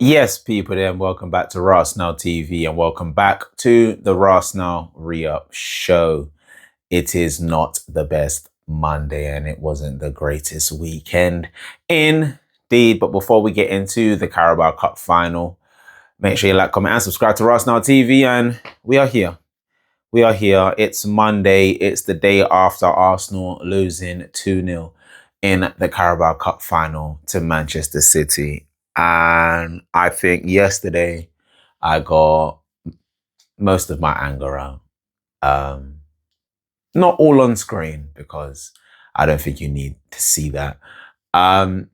Yes, people, then welcome back to RASENAL TV and welcome back to the RASENAL Re-UP Show. It is not the best Monday and it wasn't the greatest weekend indeed. But before we get into the Carabao Cup final, make sure you like, comment and subscribe to RASENAL TV, and we are here. We are here. It's Monday. It's the day after Arsenal losing 2-0 in the Carabao Cup final to Manchester City. And I think yesterday I got most of my anger out. Not all on screen because I don't think you need to see that. Obviously,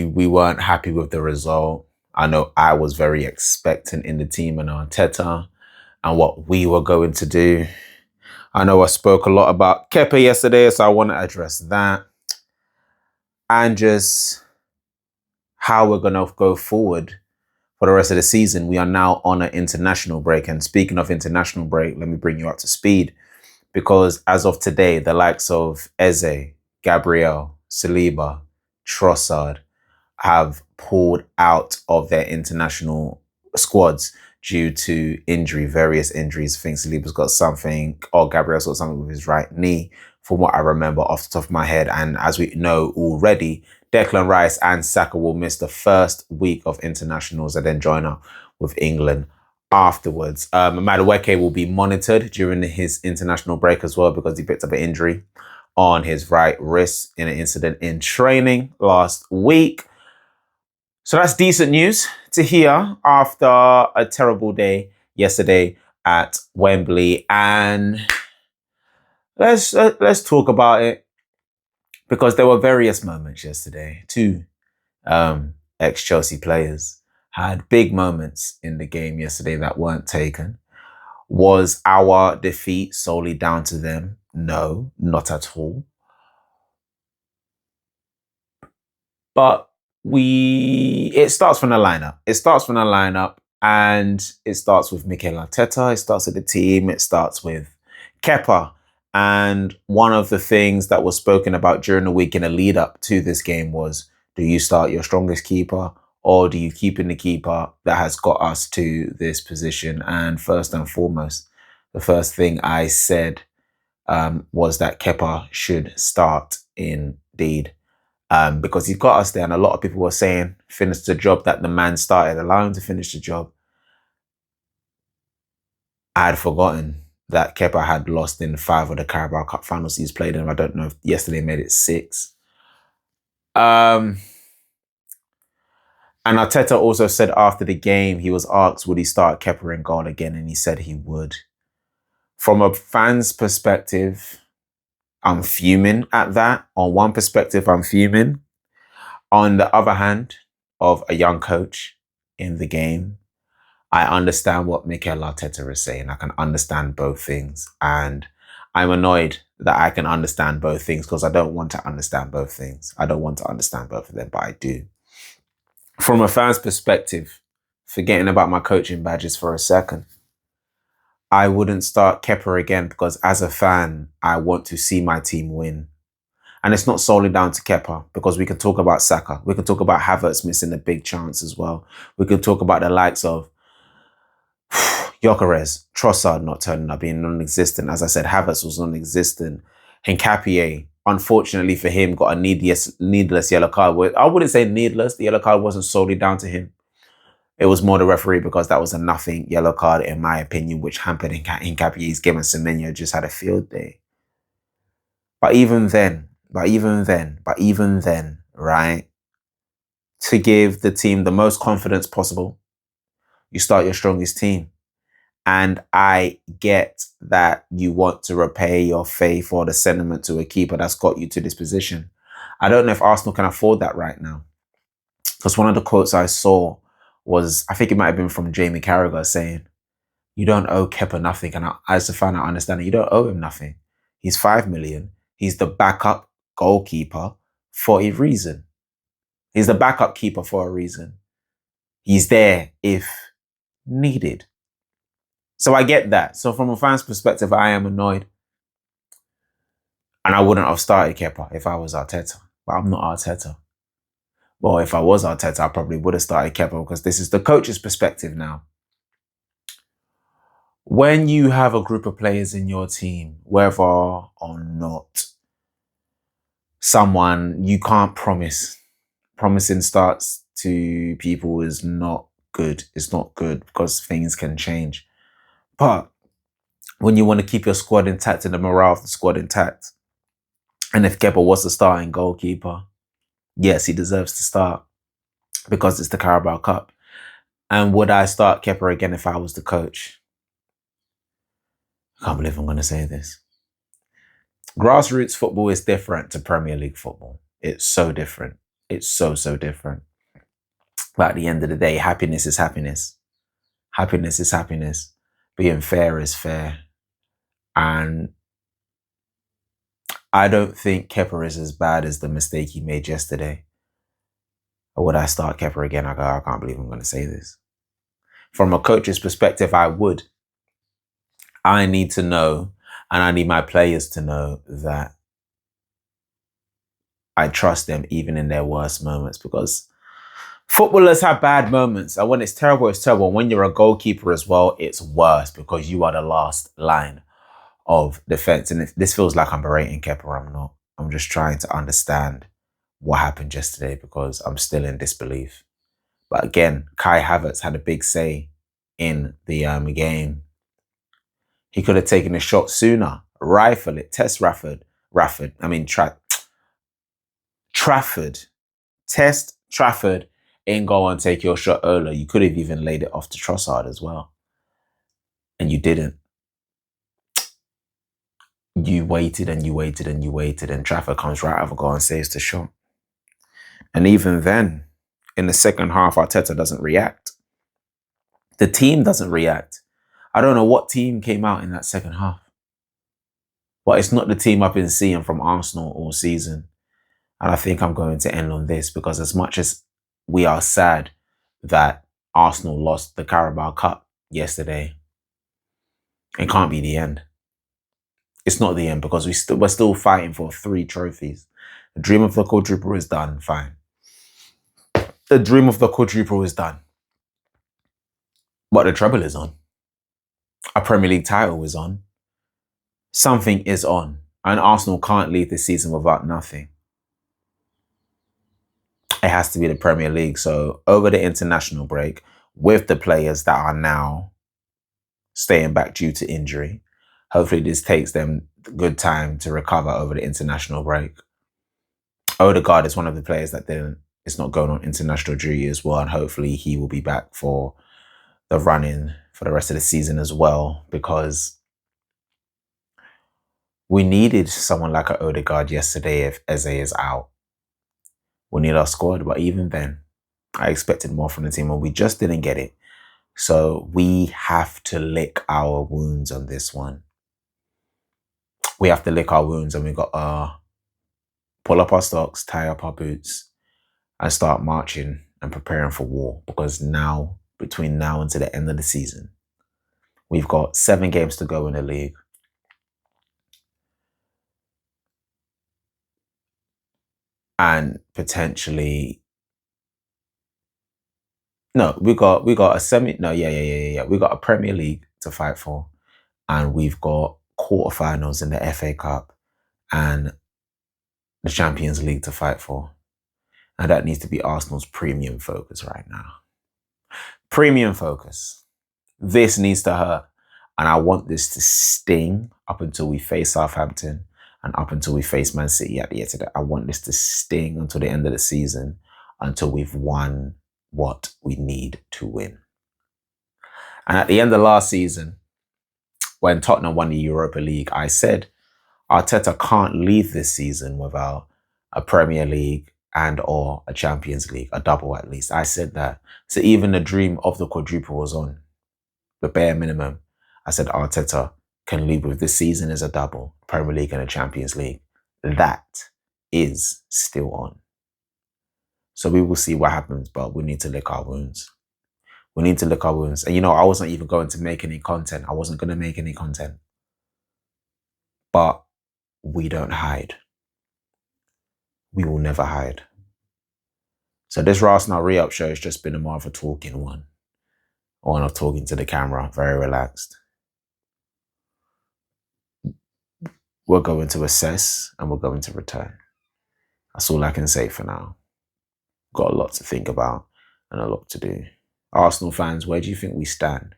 we weren't happy with the result. I know I was very expectant in the team and Arteta and what we were going to do. I know I spoke a lot about Kepa yesterday, so I want to address that. And just how we're going to go forward for the rest of the season. We are now on an international break. And speaking of international break, let me bring you up to speed. Because as of today, the likes of Eze, Gabriel, Saliba, Trossard have pulled out of their international squads due to injury, various injuries. I think Saliba's got something, or Gabriel's got something with his right knee, from what I remember off the top of my head. And as we know already, Declan Rice and Saka will miss the first week of internationals and then join up with England afterwards. Madueke will be monitored during his international break as well because he picked up an injury on his right wrist in an incident in training last week. So that's decent news to hear after a terrible day yesterday at Wembley. And let's talk about it because there were various moments yesterday. Two ex-Chelsea players had big moments in the game yesterday that weren't taken. Was our defeat solely down to them? No, not at all. But it starts from the lineup. It starts from the lineup and it starts with Mikel Arteta. It starts with the team. It starts with Kepa. And one of the things that was spoken about during the week in the lead up to this game was, do you start your strongest keeper or do you keep in the keeper that has got us to this position? And first and foremost, the first thing I said was that Kepa should start indeed. Because he got us there, and a lot of people were saying, finish the job that the man started, allow him to finish the job. I had forgotten that Kepa had lost in 5 of the Carabao Cup finals he's played in. I don't know if yesterday made it 6. And Arteta also said after the game, he was asked, would he start Kepa in goal again? And he said he would. From a fan's perspective, I'm fuming at that. On one perspective, I'm fuming. On the other hand, of a young coach in the game, I understand what Mikel Arteta is saying. I can understand both things. And I'm annoyed that I can understand both things because I don't want to understand both things. I don't want to understand both of them, but I do. From a fan's perspective, forgetting about my coaching badges for a second, I wouldn't start Kepa again because as a fan, I want to see my team win. And it's not solely down to Kepa because we can talk about Saka. We can talk about Havertz missing a big chance as well. We can talk about the likes of Gyökeres, Trossard not turning up, being non-existent. As I said, Havertz was non-existent. Hincapié, unfortunately for him, got a needless yellow card. I wouldn't say needless. The yellow card wasn't solely down to him. It was more the referee because that was a nothing yellow card, in my opinion, which hampered Hincapié's game, and Semenyo just had a field day. But even then, right, to give the team the most confidence possible, you start your strongest team. And I get that you want to repay your faith or the sentiment to a keeper that's got you to this position. I don't know if Arsenal can afford that right now. Because one of the quotes I saw was, I think it might have been from Jamie Carragher saying, you don't owe Kepa nothing. And as a fan, I understand that you don't owe him nothing. He's 5 million. He's the backup goalkeeper for a reason. He's the backup keeper for a reason. He's there if needed. So I get that. So from a fan's perspective, I am annoyed. And I wouldn't have started Kepa if I was Arteta. But I'm not Arteta. Well, if I was Arteta, I probably would have started Kepa because this is the coach's perspective now. When you have a group of players in your team, whether or not someone you can't promise, promising starts to people is not good. It's not good because things can change. But when you want to keep your squad intact and the morale of the squad intact, and if Kepa was the starting goalkeeper, yes, he deserves to start because it's the Carabao Cup. And would I start Kepa again if I was the coach? I can't believe I'm going to say this. Grassroots football is different to Premier League football. It's so different. It's so different. But at the end of the day, happiness is happiness. Happiness is happiness. Being fair is fair. And I don't think Kepa is as bad as the mistake he made yesterday. Or would I start Kepa again? I can't believe I'm going to say this. From a coach's perspective, I would. I need to know, and I need my players to know that I trust them even in their worst moments, because footballers have bad moments. And when it's terrible, it's terrible. When you're a goalkeeper as well, it's worse because you are the last line of defense. And this feels like I'm berating Kepa. I'm not. I'm just trying to understand what happened yesterday because I'm still in disbelief. But again, Kai Havertz had a big say in the game. He could have taken a shot sooner, rifle it, Trafford. Test Trafford in goal and take your shot earlier. You could have even laid it off to Trossard as well. And you didn't. You waited and you waited and you waited, and Trafford comes right over goal and saves the shot. And even then, in the second half, Arteta doesn't react. The team doesn't react. I don't know what team came out in that second half. But it's not the team I've been seeing from Arsenal all season. And I think I'm going to end on this because as much as we are sad that Arsenal lost the Carabao Cup yesterday, it can't be the end. It's not the end because we're still fighting for 3 trophies. The dream of the quadruple is done, fine. The dream of the quadruple is done. But the treble is on. A Premier League title is on. Something is on. And Arsenal can't leave this season without nothing. It has to be the Premier League. So over the international break, with the players that are now staying back due to injury, hopefully this takes them good time to recover over the international break. Odegaard is one of the players that is not going on international duty as well, and hopefully he will be back for the run-in for the rest of the season as well, because we needed someone like an Odegaard yesterday if Eze is out. We need our squad, but even then, I expected more from the team and we just didn't get it. So we have to lick our wounds on this one. We have to lick our wounds, and we got to pull up our stocks, tie up our boots, and start marching and preparing for war. Because now, between now and to the end of the season, we've got 7 games to go in the league. And potentially, no, we got a semi. No, yeah. We got a Premier League to fight for, and we've got quarterfinals in the FA Cup and the Champions League to fight for. And that needs to be Arsenal's premium focus right now. Premium focus. This needs to hurt. And I want this to sting up until we face Southampton and up until we face Man City at the end of the day. I want this to sting until the end of the season, until we've won what we need to win. And at the end of last season, when Tottenham won the Europa League, I said Arteta can't leave this season without a Premier League and or a Champions League, a double at least. I said that. So even the dream of the quadruple was on. The bare minimum. I said Arteta can leave with this season as a double, Premier League and a Champions League. That is still on. So we will see what happens, but we need to lick our wounds. We need to lick our wounds. And I wasn't even going to make any content. I wasn't going to make any content. But we don't hide. We will never hide. So this RASENAL RE-UP show has just been a more of a talking one. One of talking to the camera, very relaxed. We're going to assess and we're going to return. That's all I can say for now. Got a lot to think about and a lot to do. Arsenal fans, where do you think we stand?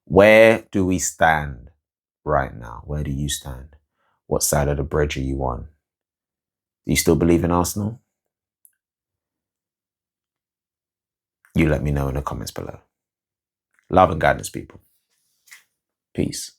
Where do we stand right now? Where do you stand? What side of the bridge are you on? Do you still believe in Arsenal? You let me know in the comments below. Love and guidance, people. Peace.